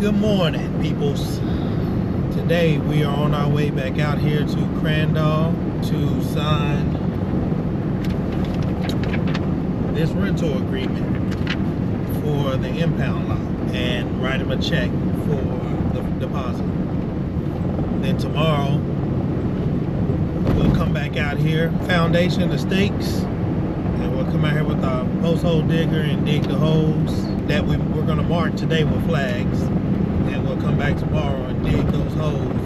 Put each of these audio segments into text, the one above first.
Good morning, peoples. Today we are on our way back out here to Crandall to sign this rental agreement for the impound lot and write him a check for the deposit. Then tomorrow we'll come back out here, foundation, the stakes, and we'll come out here with our post hole digger and dig the holes that we're going to mark today with flags. And we'll come back tomorrow and dig those holes,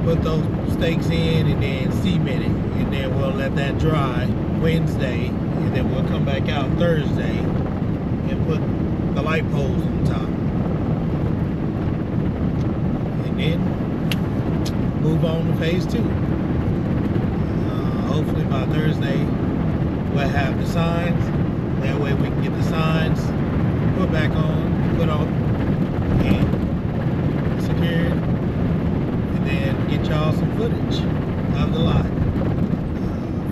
put those stakes in, and then cement it. And then we'll let that dry Wednesday, and then we'll come back out Thursday and put the light poles on top. And then move on to phase 2. Hopefully by Thursday we'll have the signs. That way we can get the signs put back on, put on, and secured, and then get y'all some footage of the lot.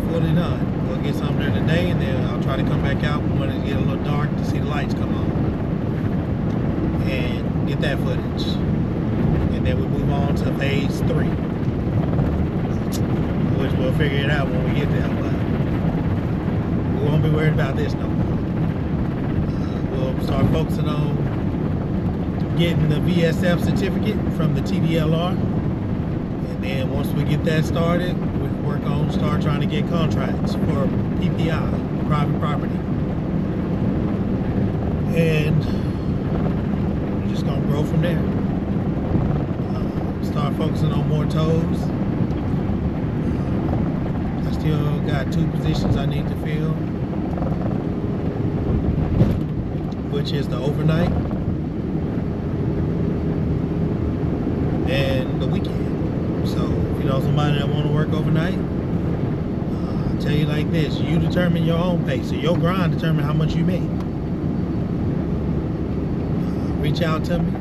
Fully done. We'll get some there today, and then I'll try to come back out when it get a little dark to see the lights come on and get that footage. And then we move on to phase 3, which we'll figure it out when we get there, but we won't be worried about this no more. We'll start focusing on getting the VSF certificate from the TDLR, and then once we get that started, we can work on start trying to get contracts for PPI, private property, and we're just gonna grow from there. Start focusing on more tows. I still got 2 positions I need to fill, which is the overnight and the weekend. So if you know somebody that want to work overnight, I'll tell you like this: you determine your own pace, so your grind determine how much you make. Reach out to me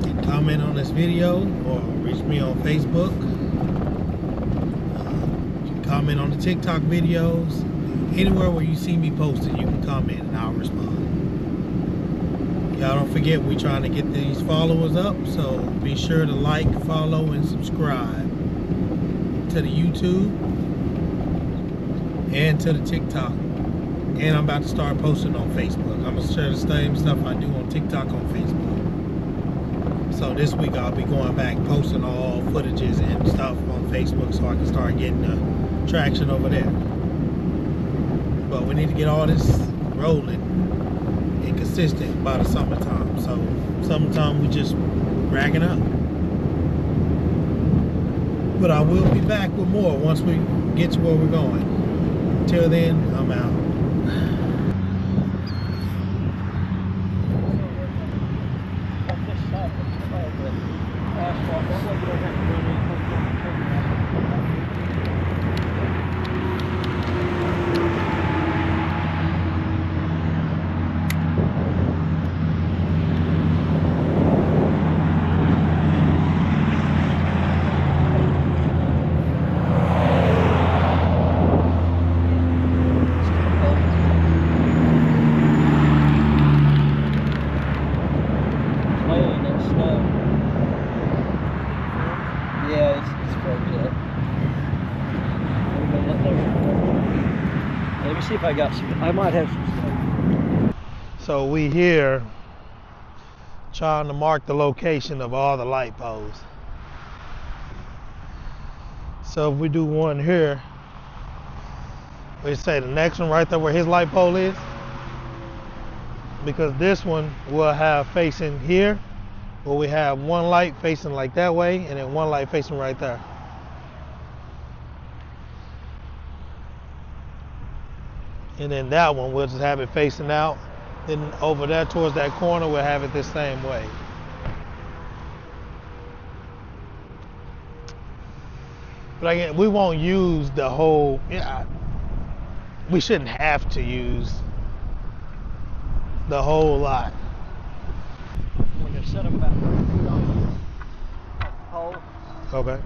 and comment on this video, or reach me on Facebook. You can comment on the TikTok videos. Anywhere where you see me posted, you can comment and I'll respond. Y'all don't forget, we're trying to get these followers up, so be sure to like, follow, and subscribe to the YouTube and to the TikTok. And I'm about to start posting on Facebook. I'm going to share the same stuff I do on TikTok on Facebook. So this week I'll be going back posting all footages and stuff on Facebook so I can start getting the traction over there. But we need to get all this rolling and consistent by the summertime. So summertime we just racking up. But I will be back with more once we get to where we're going. Until then, I'm out. Let me see if I got some. I might have some. So we here trying to mark the location of all the light poles. So if we do one here, we say the next one right there where his light pole is, because this one will have facing here, where we have one light facing like that way, and then one light facing right there. And then that one, we'll just have it facing out. Then over there towards that corner, we'll have it the same way. But again, we won't use the whole, we shouldn't have to use the whole lot. We're going to set them back on the pole. Okay.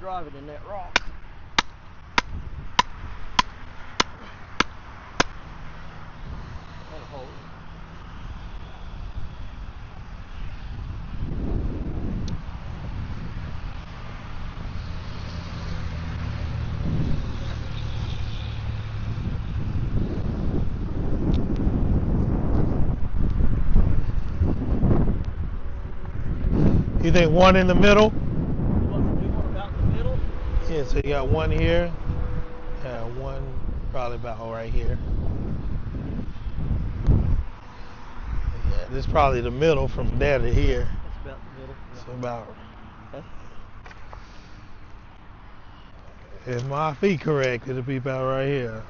drive it in that rock. That'll hold it. You think one in the middle? You want to do one about in the middle? Yeah, so you got one here. Yeah, one probably about right here. Yeah, this is probably the middle from there to here. That's about the middle. Yeah. So about, Okay. if my feet correct, it'll be about right here.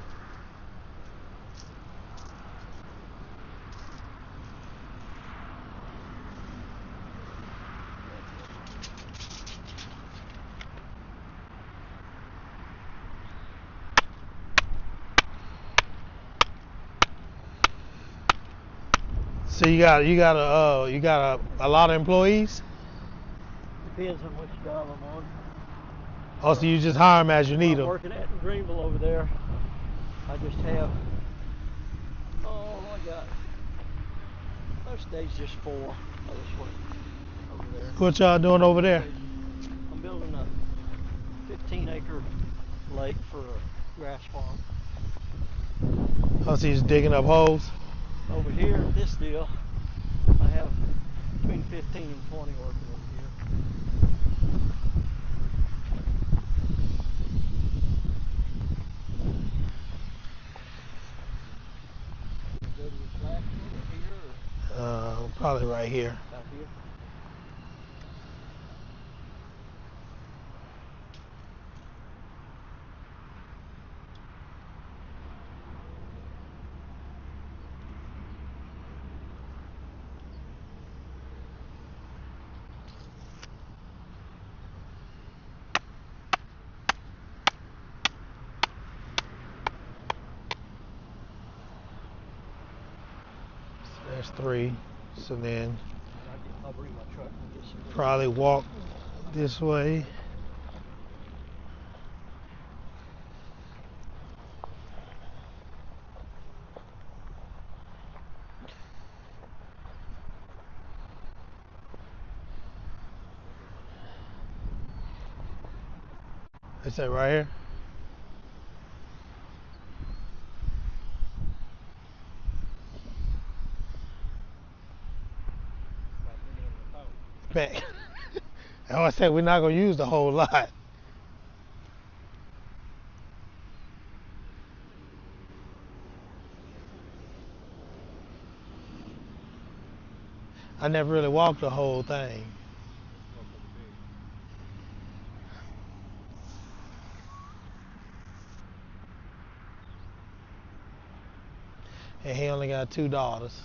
So you got a lot of employees? Depends on which job I'm on. Oh, so you just hire them as you need I'm them? working at Greenville over there. I just have, I got most days just 4. I just work over there. What y'all doing over there? I'm building a 15-acre lake for a grass farm. Oh, so you just digging up holes? Over here, this deal, I have between 15 and 20 working over here. Go to this last one or here or Probably right here. about here? So there's 3. So then I'll bring my truck and get some. probably walk this way. Is that right here? Back. I always say we're not gonna use the whole lot. I never really walked the whole thing. And he only got 2 daughters.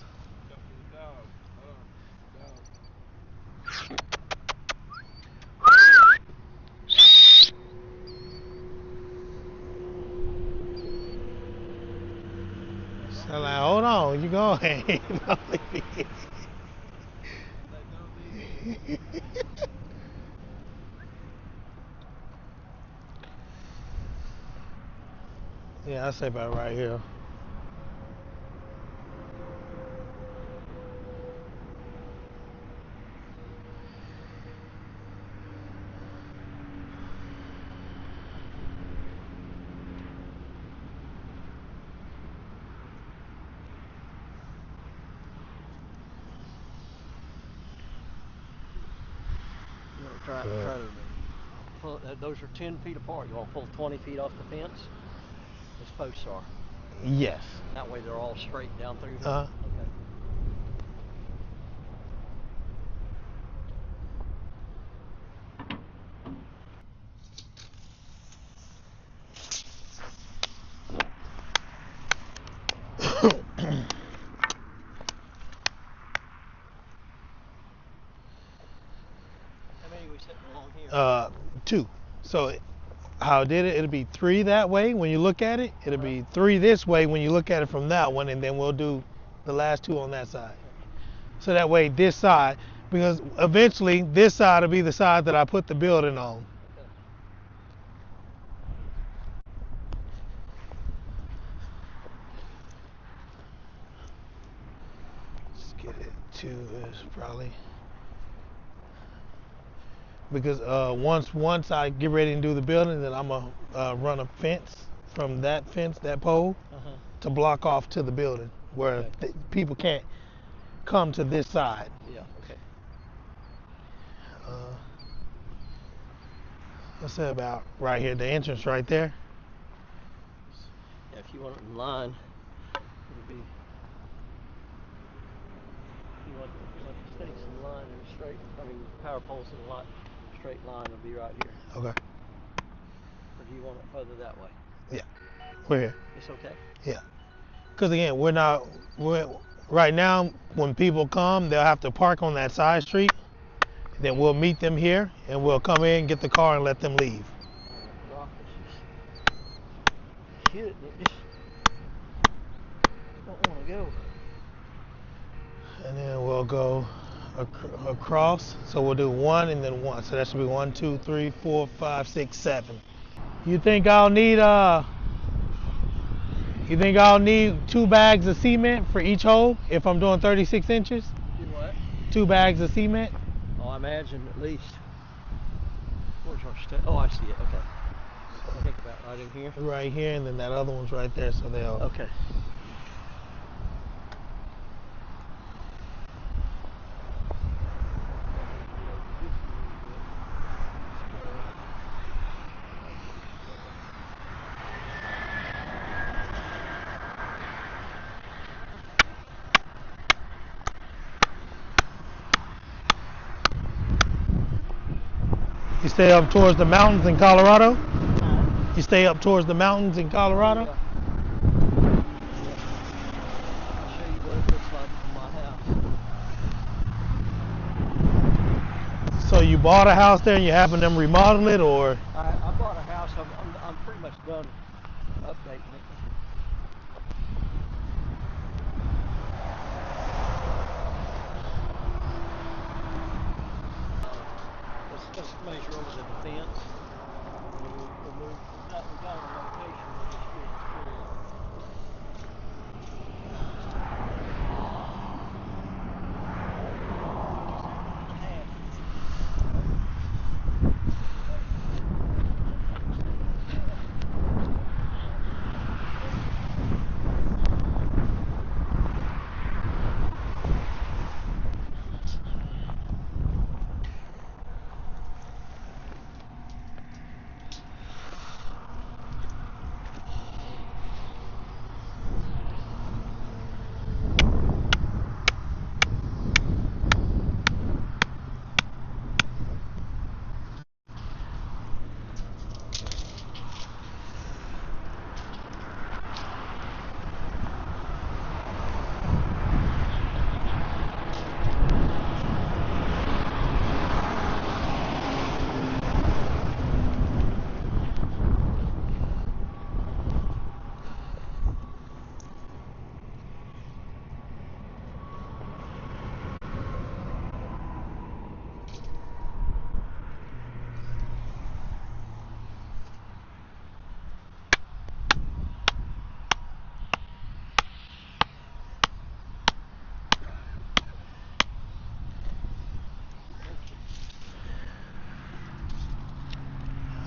So like, hold on, you going? Yeah, I say about right here. Try to pull, those are 10 feet apart. You want to pull 20 feet off the fence? Those posts are. Yes. That way they're all straight down through here. Uh-huh. How many we sitting along here? 2. So how I did it, it'll be 3 that way when you look at it. It'll be 3 this way when you look at it from that one, and then we'll do the last 2 on that side. So that way this side, because eventually this side will be the side that I put the building on. get it to is probably because once I get ready and do the building, then I'm gonna run a fence from that pole to block off to the building where Okay. people can't come to this side. Yeah, okay. Let's say about right here, the entrance right there. Yeah, if you want it in line, it'll be. You want the stakes in line and straight. I mean, power poles in a lot straight line will be right here. Okay. Or do you want it further that way? Yeah, we're here. It's okay. Yeah. Because again, we're right now. When people come, they'll have to park on that side street. Then we'll meet them here, and we'll come in, get the car, and let them leave. Rock is just hit it. It just don't want to go. And then we'll go across. So we'll do one and then one. So that should be 1, 2, 3, 4, 5, 6, 7. You think I'll need 2 bags of cement for each hole if I'm doing 36 inches? Do what? 2 bags of cement. Oh, I imagine at least. Where's our step? Oh, I see it. Okay. I think about right in here. Right here, and then that other one's right there. So they'll. Okay. You stay up towards the mountains in Colorado? You stay up towards the mountains in Colorado? Yeah. I'll show you what it looks like from my house. So you bought a house there and you're having them remodel it, or? I bought a house. I'm pretty much done updating it. Let's measure over the fence. We'll move. We got a location. We'll just get it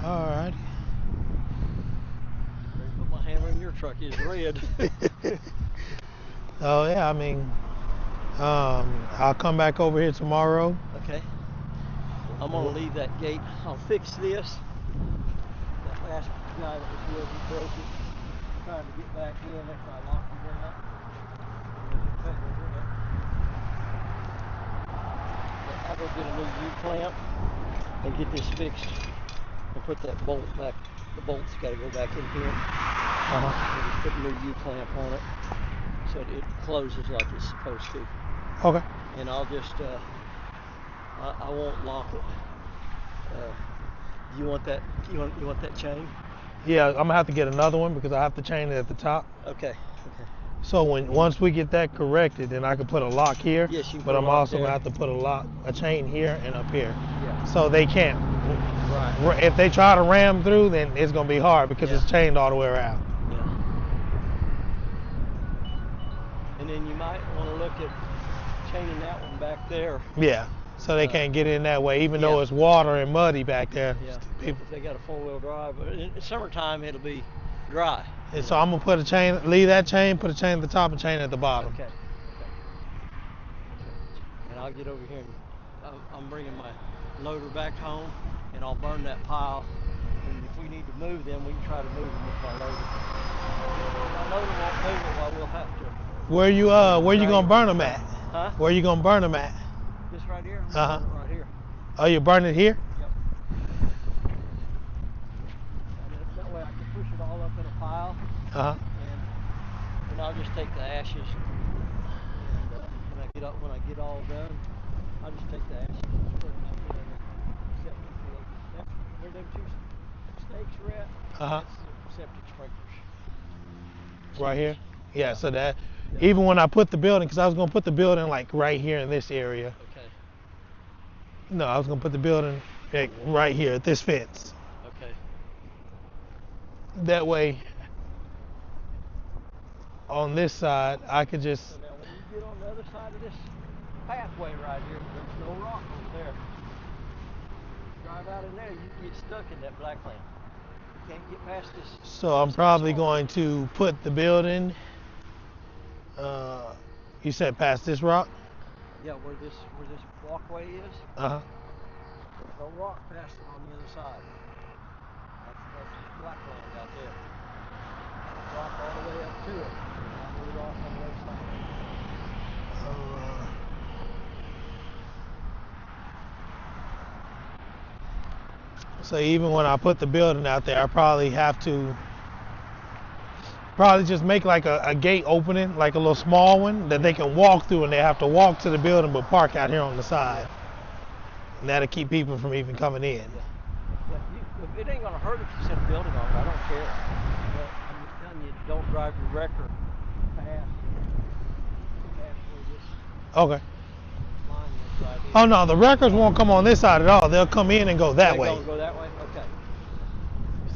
All right. put my hammer in your truck. It's red. Oh yeah, I mean, I'll come back over here tomorrow. Okay. I'm gonna leave that gate. I'll fix this. That last guy that was here, he broke it. Trying to get back in after I locked him in. I'll go get a new U-clamp and get this fixed and put that bolt back. The bolt's got to go back in here. And just put a new U-clamp on it so it closes like it's supposed to. Okay. And I'll just I won't lock it. You want that? You want that chain? Yeah, I'm gonna have to get another one because I have to chain it at the top. Okay. Okay. So once we get that corrected, then I can put a lock here. Yes, you can But put a I'm lock also there. gonna have to put a chain here and up here. Yeah. So they can't. Right. If they try to ram through, then it's gonna be hard because it's chained all the way around. Yeah. And then you might want to look at chaining that one back there. Yeah. So they can't get in that way, even though yeah. it's water and muddy back there. Yeah. People. If they got a 4-wheel drive, but in summertime it'll be dry. And so I'm gonna put a chain, leave that chain, put a chain at the top and chain at the bottom. Okay. And I'll get over here and I'm bringing my loader back home, and I'll burn that pile. And if we need to move them, we can try to move them with my loader. My loader won't move it while we'll have to. Where you gonna burn them at? Huh? Where you gonna burn them at? This right here. I'm gonna burn it right here. Oh, you burn it here? Yep. That way I can push it all up in a pile. And I'll just take the ashes. And when I get all done, I'll just take the ashes and put them out there in the septic field. That's where them 2 snakes are at. That's the septic sprinklers. Right here? Yeah, so that, even when I put the building, because I was going to put the building like right here in this area. Okay. No, I was going to put the building like right here at this fence. Okay. That way, on this side, I could just... So now when you get on the other side of this pathway right here, there's no rock over there. Drive out in there, you can get stuck in that black land. You can't get past this. So I'm probably going to put the building, you said past this rock? Yeah, where this walkway is. Uh-huh. There's no rock past it on the other side. That's black land out there. Rock all the way up to it. I'll move it off on the other side. So even when I put the building out there, I probably have to just make like a gate opening, like a little small one that they can walk through, and they have to walk to the building but park out here on the side. And that'll keep people from even coming in. Yeah, it ain't gonna hurt if you set a building on it. I don't care. But I'm just telling you, don't drive your wrecker past where this Okay. line is right here. Oh no, the wreckers won't come on this side at all. They'll come in and go that way. Go that way? Okay.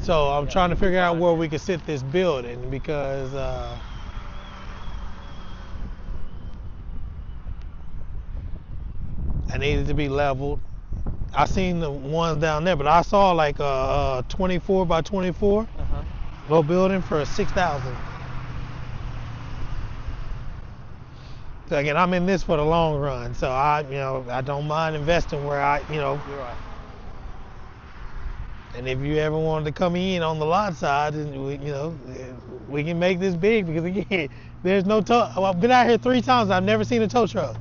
So I'm trying to figure out where we can sit this building, because I need it to be leveled. I seen the ones down there, but I saw like a 24 by 24 little building for $6,000. So again, I'm in this for the long run, so I don't mind investing where You're right. And if you ever wanted to come in on the lot side, we can make this big, because again, there's no tow. I've been out here 3 times. I've never seen a tow truck.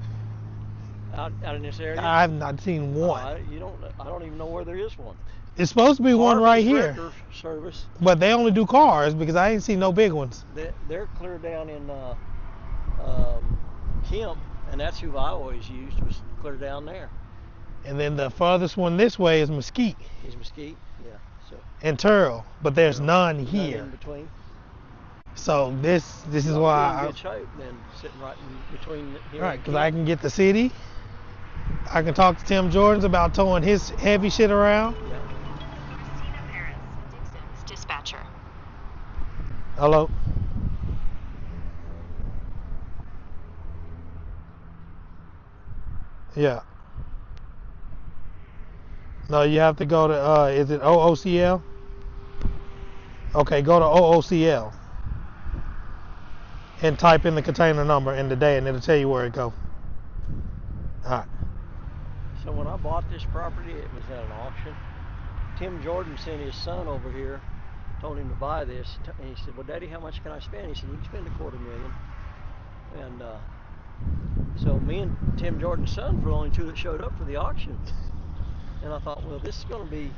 Out in this area? I've not seen one. I don't even know where there is one. It's supposed to be one right here. Wrecker service. But they only do cars, because I ain't seen no big ones. They're clear down in Kemp, and that's who I always used, was clear down there. And then the farthest one this way is Mesquite. Is Mesquite? Yeah. So. And Turl, but there's none here. None in between. So this is Well, why. in good shape then, sitting right in between here. Right, because I can get the city. I can talk to Tim Jordans about towing his heavy shit around. Yeah. Christina Paris, Dixon's dispatcher. Hello. Yeah. No, you have to go to, is it OOCL? Okay, go to OOCL and type in the container number and the day, and it'll tell you where it go. All right. So when I bought this property, it was at an auction. Tim Jordan sent his son over here, told him to buy this, and he said, well, Daddy, how much can I spend? He said, you can spend $250,000. And so me and Tim Jordan's son were the only 2 that showed up for the auction. And I thought, well, this is going to be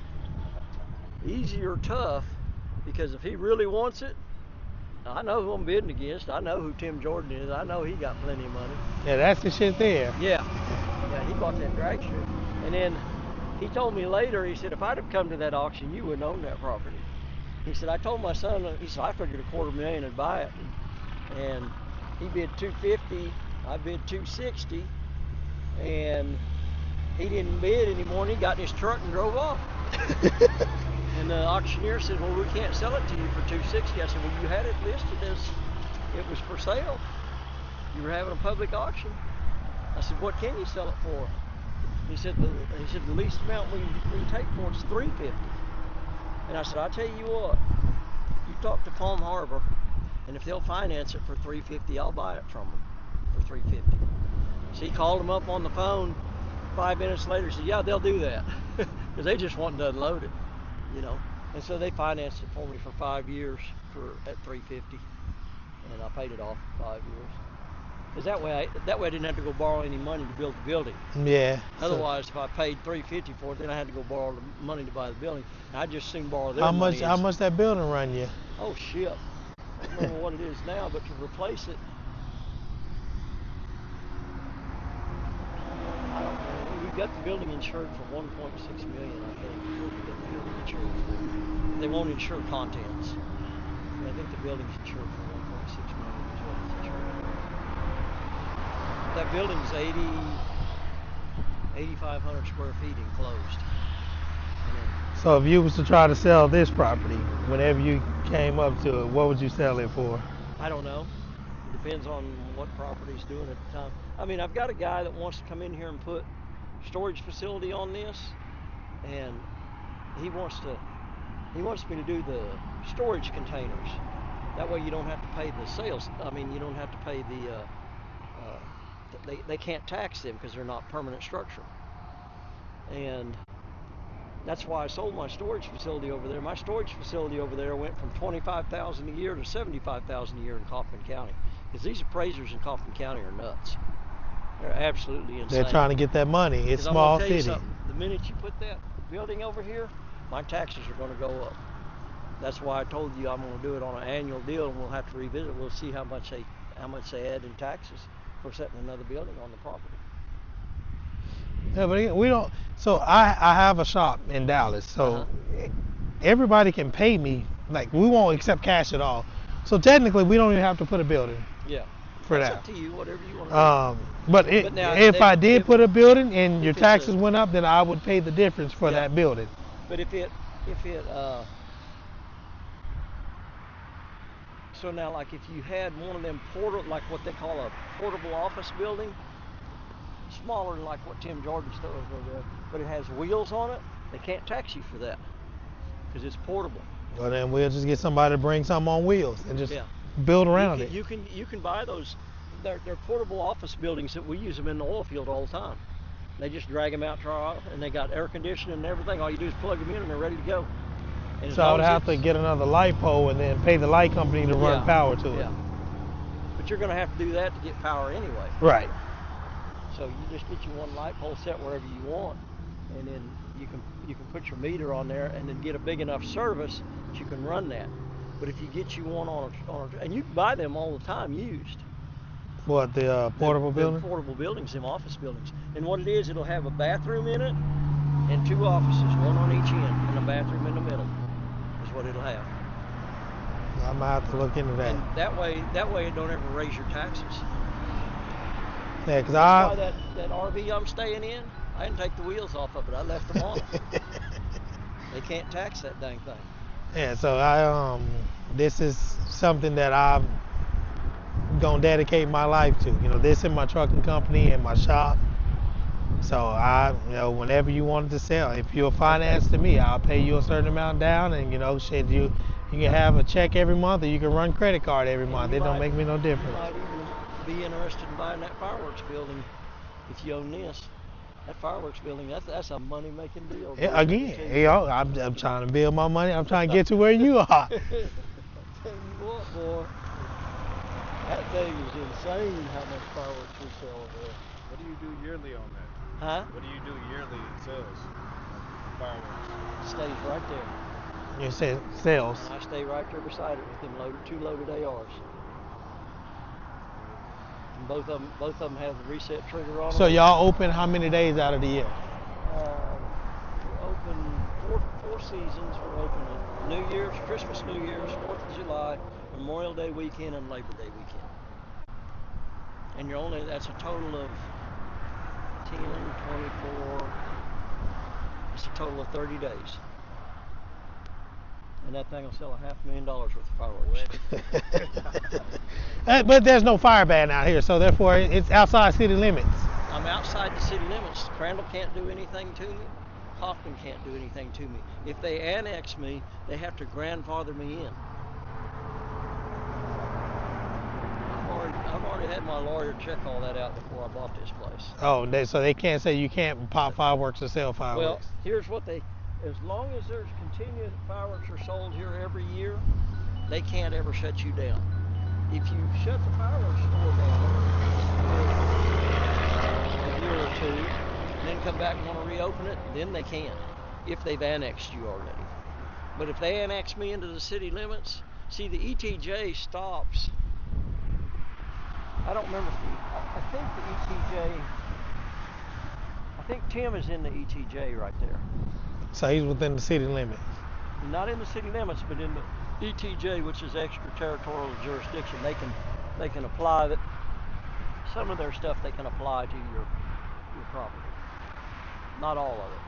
easy or tough, because if he really wants it, I know who I'm bidding against. I know who Tim Jordan is. I know he got plenty of money. Yeah, that's the shit there. Yeah, he bought that drag strip. And then he told me later, he said, if I'd have come to that auction, you wouldn't own that property. He said, I told my son, he said, I figured $250,000 to buy it. And he bid $250,000, I bid $260,000, and he didn't bid anymore, and he got in his truck and drove off. And the auctioneer said, well, we can't sell it to you for $260,000. I said, well, you had it listed as it was for sale. You were having a public auction. I said, what can you sell it for? He said the least amount we can take for it's $350. And I said, I'll tell you what, you talk to Palm Harbor, and if they'll finance it for $350, I'll buy it from them for $350. So he called them up on the phone. 5 minutes later, he said, yeah, they'll do that, because they just wanted to unload it, you know. And so they financed it for me for 5 years at $350, and I paid it off in 5 years. Because that way I didn't have to go borrow any money to build the building. Yeah. Otherwise, if I paid $350 for it, then I had to go borrow the money to buy the building. And I'd just soon borrow their money. How much that building run you? Oh shit! I don't remember what it is now, but to replace it, I don't know. We got the building insured for $1.6 million, I think. We got the building insured for. They won't insure contents. And I think the building's insured for $1.6 million is what it's insured for. That building's 8,500 square feet enclosed. So if you was to try to sell this property, whenever you came up to it, what would you sell it for? I don't know. It depends on what property's doing at the time. I mean, I've got a guy that wants to come in here and put storage facility on this, and he wants me to do the storage containers. That way you don't have to pay the sales. I mean, you don't have to pay the they can't tax them because they're not permanent structure. And that's why I sold my storage facility over there. My storage facility over there went from $25,000 a year to $75,000 a year in Kaufman County. Because these appraisers in Kaufman County are nuts. They're absolutely insane. They're trying to get that money. It's small city. The minute you put that building over here, my taxes are going to go up. That's why I told you I'm going to do it on an annual deal, and we'll have to revisit. We'll see how much they add in taxes for setting another building on the property. Yeah, but again, we don't. So I have a shop in Dallas, so everybody can pay me. Like, we won't accept cash at all. So technically, we don't even have to put a building. Yeah. For That's that. up to you, whatever you want to do. But if I did put a building and your taxes went up, then I would pay the difference for that building. But so now, like, if you had one of them like what they call a portable office building, smaller than like what Tim Jordan's store is over there, but it has wheels on it, they can't tax you for that because it's portable. Well, then we'll just get somebody to bring something on wheels and just build around it. You can buy those. They're portable office buildings that we use them in the oil field all the time. They just drag them out to our, and they got air conditioning and everything. All you do is plug them in and they're ready to go. And so I would have to get another light pole and then pay the light company to run power to it. Yeah. But you're going to have to do that to get power anyway. Right. So you just get you one light pole set wherever you want, and then you can put your meter on there, and then get a big enough service that you can run that. But if you get you one on a and you can buy them all the time used. What, the portable building? The portable buildings, them office buildings. And what it is, it'll have a bathroom in it and 2 offices, one on each end, and a bathroom in the middle. Is what it'll have. I might have to look into that. And that way it don't ever raise your taxes. Yeah, because that RV I'm staying in, I didn't take the wheels off of it. I left them on. They can't tax that dang thing. Yeah, so this is something that I'm gonna dedicate my life to. You know, this and my trucking company and my shop. So whenever you wanted to sell, if you'll finance to me, I'll pay you a certain amount down, and you can have a check every month, or you can run credit card every month. It don't make me no difference. You might even be interested in buying that fireworks building if you own this. That fireworks building, that's a money-making deal. Yeah, again, I'm trying to build my money. I'm trying to get to where you are. I tell you what, boy, that thing is insane how much fireworks we sell over there. What do you do yearly on that? Huh? What do you do yearly in sales? Fireworks. It stays right there. You say sales. And I stay right there beside it with them 2 loaded ARs. And both of them have the reset trigger on them. So y'all open how many days out of the year? We're open 4 seasons. We're open at New Year's, Christmas, New Year's, 4th of July, Memorial Day weekend, and Labor Day weekend. And that's a total of 10, 24, it's a total of 30 days. And that thing will sell $500,000 worth of fireworks. But there's no fire ban out here, so therefore it's outside city limits. I'm outside the city limits, Crandall can't do anything to me. Kaufman can't do anything to me. If they annex me, they have to grandfather me in. I've already had my lawyer check all that out before I bought this place. Oh, so they can't say you can't pop fireworks or sell Well, fireworks. here's what as long as there's continuous fireworks are sold here every year, they can't ever shut you down. If you shut the fireworks store down a year or two, and then come back and want to reopen it, then they can, if they've annexed you already. But if they annex me into the city limits, see, the ETJ stops. I don't remember. I think the ETJ. I think Tim is in the ETJ right there. So he's within the city limits. Not in the city limits, but in the ETJ, which is extraterritorial jurisdiction. They can apply that. Some of their stuff they can apply to your property. Not all of it,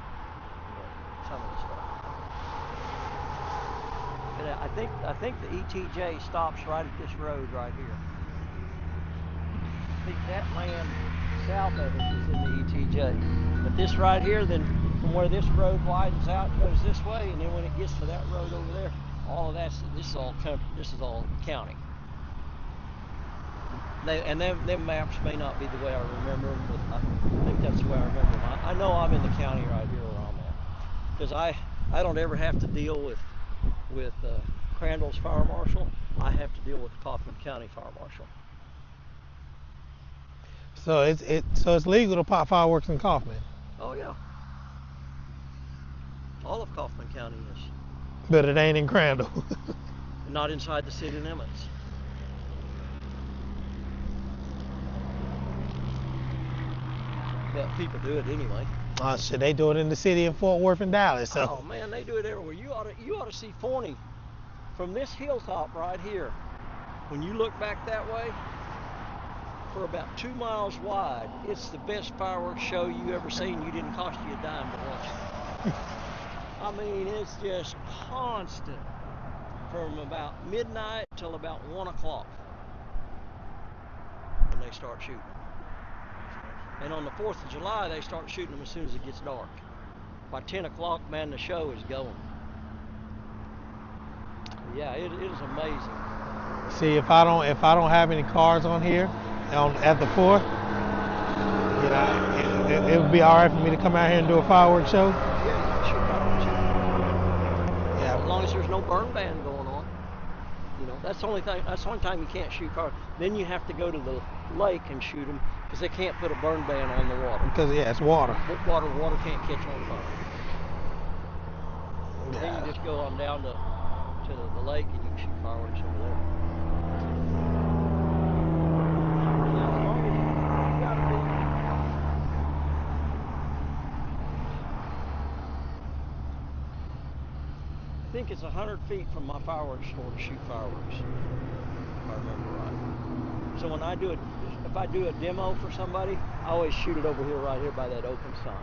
but some of the stuff. And I think the ETJ stops right at this road right here. I think that land south of it is in the ETJ. But this right here, then from where this road widens out, goes this way, and then when it gets to that road over there, all of this is all county. Them maps may not be the way I remember them, but I think that's the way I remember them. I know I'm in the county right here where I'm at, because I don't ever have to deal with Crandall's fire marshal. I have to deal with the Kaufman County fire marshal. So it's legal to pop fireworks in Kaufman. Oh yeah. All of Kaufman County is. But it ain't in Crandall. Not inside the city limits. But people do it anyway. Oh shit, they do it in the city of Fort Worth and Dallas. So. Oh man, they do it everywhere. You ought to see Forney from this hilltop right here. When you look back that way, for about 2 miles wide, it's the best fireworks show you ever seen. You didn't cost you a dime to watch it. I mean, it's just constant from about midnight till about 1 o'clock when they start shooting. And on the 4th of July, they start shooting them as soon as it gets dark. By 10 o'clock, man, the show is going. Yeah, it is amazing. See, if I don't have any cars on here at the 4th, it would be all right for me to come out here and do a fireworks show. Yeah, you can shoot fireworks. Yeah, as long as there's no burn ban going on. You know, that's the only time you can't shoot cars. Then you have to go to the lake and shoot them because they can't put a burn ban on the water. Because it's water. Water can't catch on fire. Yeah. Then you just go on down to the lake and you can shoot fireworks over there. Now, as long as you gotta be. I think it's 100 feet from my fireworks store to shoot fireworks, if I remember right. So when if I do a demo for somebody, I always shoot it over here, right here by that open sign,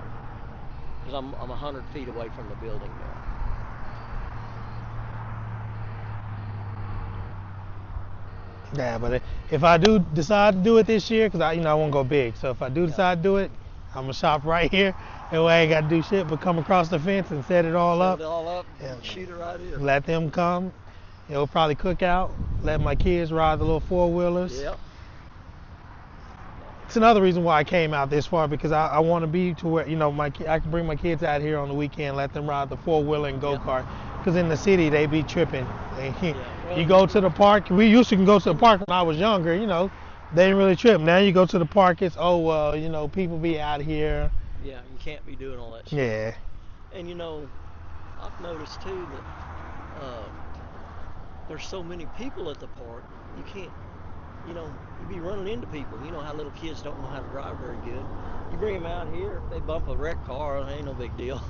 because I'm 100 feet away from the building now. Yeah, but if I do decide to do it this year, because I want to go big, so if I do decide to do it, I'm gonna shop right here. That way I ain't got to do shit but come across the fence and set it all up. Set it all up and shoot it right here. Let them come. It'll probably cook out. Let my kids ride the little 4-wheelers. Yep. It's another reason why I came out this far, because I want to be to where I can bring my kids out here on the weekend, let them ride the 4-wheeler and go-kart. Because in the city they be tripping. You go to the park. We used to go to the park when I was younger. They didn't really trip. Now you go to the park, it's people be out here. Yeah, you can't be doing all that shit. Yeah. And I've noticed too that there's so many people at the park, you can't, you be running into people. You know how little kids don't know how to drive very good. You bring them out here, if they bump a wrecked car, it ain't no big deal.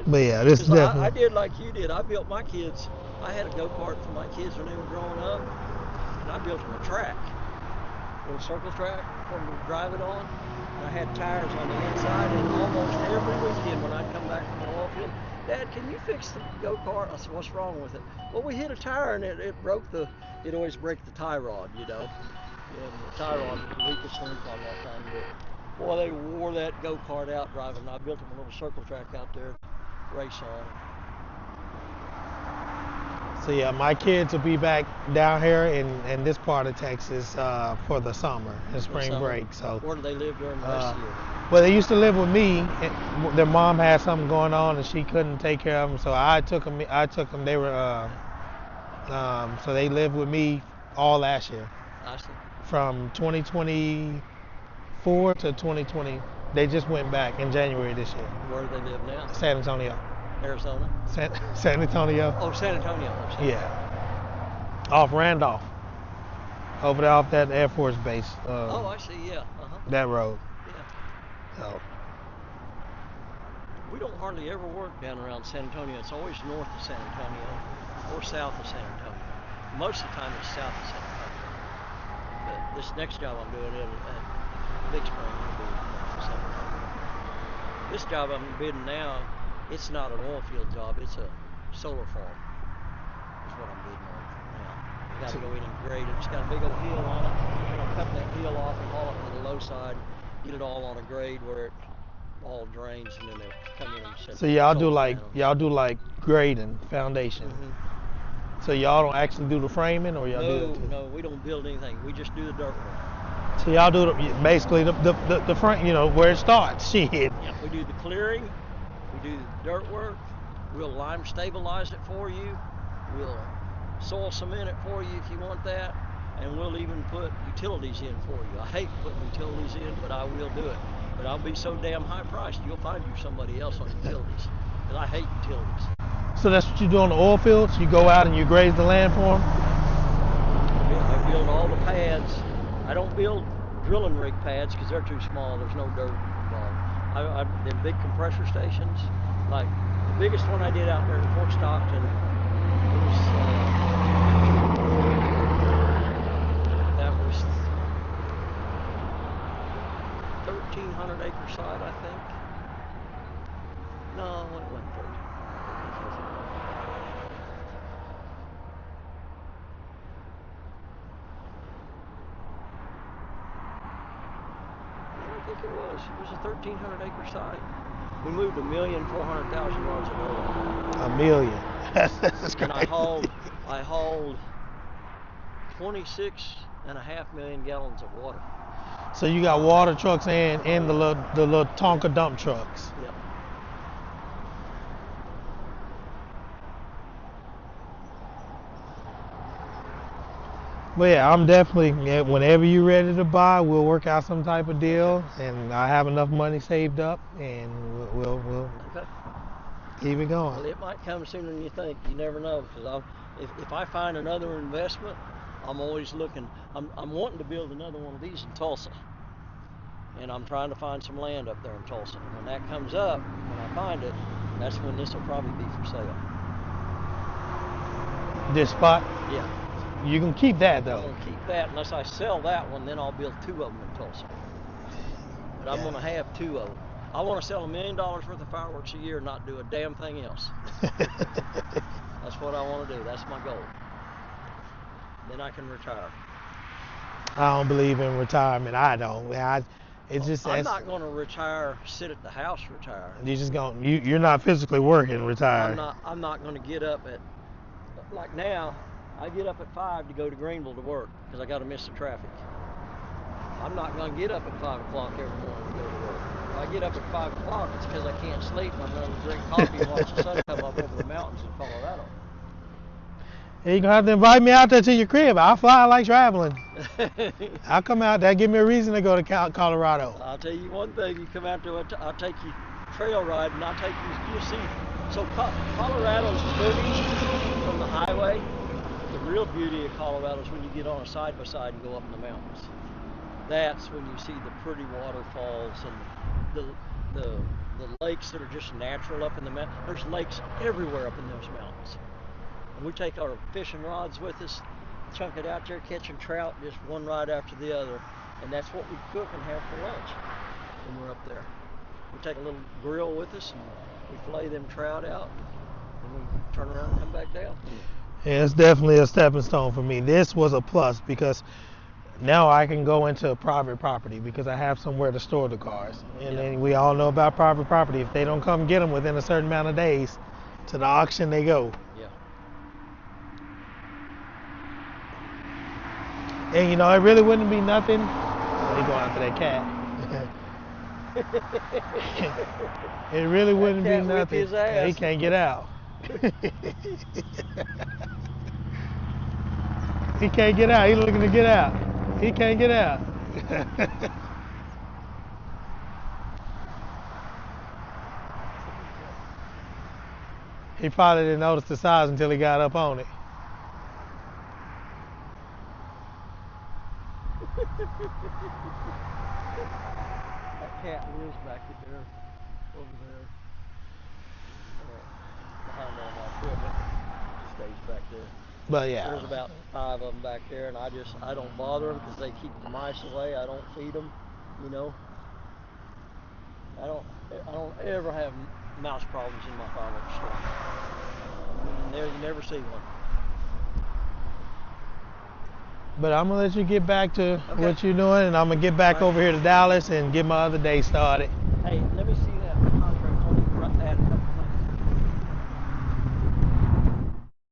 But yeah, this is definitely. I did like you did. I built my kids. I had a go-kart for my kids when they were growing up, and I built them a track, a little circle track for them to drive it on. And I had tires on the inside, and almost every weekend when I'd come back from the oil field, Dad, can you fix the go-kart? I said, what's wrong with it? Well, we hit a tire and it always breaks the tie rod, Yeah, and the tie rod was the weakest link on that thing. But boy, they wore that go-kart out driving. I built them a little circle track out there to race on. So yeah, my kids will be back down here in this part of Texas for the summer and spring break. So where do they live during the rest of the year? well, they used to live with me. And their mom had something going on and she couldn't take care of them, so I took them. They were so they lived with me all last year. I see. From 2024 to 2020. They just went back in January this year. Where do they live now? San Antonio. Arizona? San Antonio. Oh, San Antonio. Yeah. Off Randolph. Over there off that Air Force base. Oh, I see, yeah. That road. Yeah. So. We don't hardly ever work down around San Antonio. It's always north of San Antonio or south of San Antonio. Most of the time it's south of San Antonio. But this next job I'm doing at Big Spring will be north of San Antonio. This job I'm bidding now, it's not an oil field job, it's a solar farm. That's what I'm bidding on now. You gotta go in and grade it. It's got a big old hill on it. They're gonna cut that hill off and haul it to the low side, get it all on a grade where it all drains, and then they'll come in and set. So y'all do like grading, foundation. Mm-hmm. So y'all don't actually do the framing, or y'all do it too? No, we don't build anything. We just do the dirt work. So y'all do basically the front, where it starts. Shit. Yeah, we do the clearing, we do the dirt work, we'll lime stabilize it for you, we'll soil cement it for you if you want that, and we'll even put utilities in for you. I hate putting utilities in, but I will do it. But I'll be so damn high priced, you'll find you somebody else on utilities, because I hate utilities. So that's what you do on the oil fields? You go out and you graze the land for them? I build all the pads. I don't build drilling rig pads because they're too small. There's no dirt involved. The big compressor stations, like the biggest one I did out there in Fort Stockton, that was 1,300 acre site, I think. No, it wasn't 1,300. I think it was. It was a 1,300 acre site. We moved 1,400,000 yards of oil. 1 million. That's crazy. And I hauled 26.5 million gallons of water. So you got water trucks and the little Tonka dump trucks. Yep. Well, yeah, I'm definitely, whenever you're ready to buy, we'll work out some type of deal, and I have enough money saved up, and we'll Okay. keep it going. Well, it might come sooner than you think. You never know. Because if I find another investment, I'm always looking. I'm wanting to build another one of these in Tulsa, and I'm trying to find some land up there in Tulsa. When that comes up, when I find it, that's when this will probably be for sale. This spot? Yeah. You can keep that though. I'm gonna keep that unless I sell that one. Then I'll build 2 of them in Tulsa. But I'm gonna have 2 of them. I want to sell $1 million worth of fireworks a year and not do a damn thing else. That's what I want to do. That's my goal. Then I can retire. I don't believe in retirement. I don't. It's just. I'm not going to retire. Sit at the house. Retire. You're just going. You're not physically working. Retire. I'm not going to get up at like now. I get up at 5 to go to Greenville to work because I got to miss the traffic. I'm not going to get up at 5 o'clock every morning to go to work. If I get up at 5 o'clock, it's because I can't sleep and I'm going to drink coffee and watch the sun come up over the mountains in Colorado. Hey, you're going to have to invite me out there to your crib. I'll fly. I like traveling. I'll come out there. Give me a reason to go to Colorado. I'll tell you one thing. You come out there, I'll take you trail ride and I'll take you, you'll see. So Colorado's pretty from the highway. The real beauty of Colorado is when you get on a side-by-side and go up in the mountains. That's when you see the pretty waterfalls and the lakes that are just natural up in the mountains. There's lakes everywhere up in those mountains. And we take our fishing rods with us, chunk it out there, catching trout, just one rod after the other. And that's what we cook and have for lunch when we're up there. We take a little grill with us and we fillet them trout out and we turn around and come back down. Yeah, it's definitely a stepping stone for me. This was a plus because Now I can go into private property because I have somewhere to store the cars. And Yeah. then we all know about private property. If they don't come get them within a certain amount of days, to the auction they go. Yeah. And you know, it really wouldn't be nothing. Oh, he going after that cat. It really wouldn't be cat whip nothing. his Yeah, he ass. can't get out. He can't get out. He's looking to get out. He can't get out. He probably didn't notice the size until he got up on it. That cat lives back there, over there, behind all my equipment. Stays back there. But yeah. There's about 5 of them back there, and I don't bother them because they keep the mice away. I don't feed them, you know. I don't ever have mouse problems in my fireworks store. You never see one. But I'm gonna let you get back to Okay. what you're doing, and I'm gonna get back All right. over here to Dallas and get my other day started. Hey,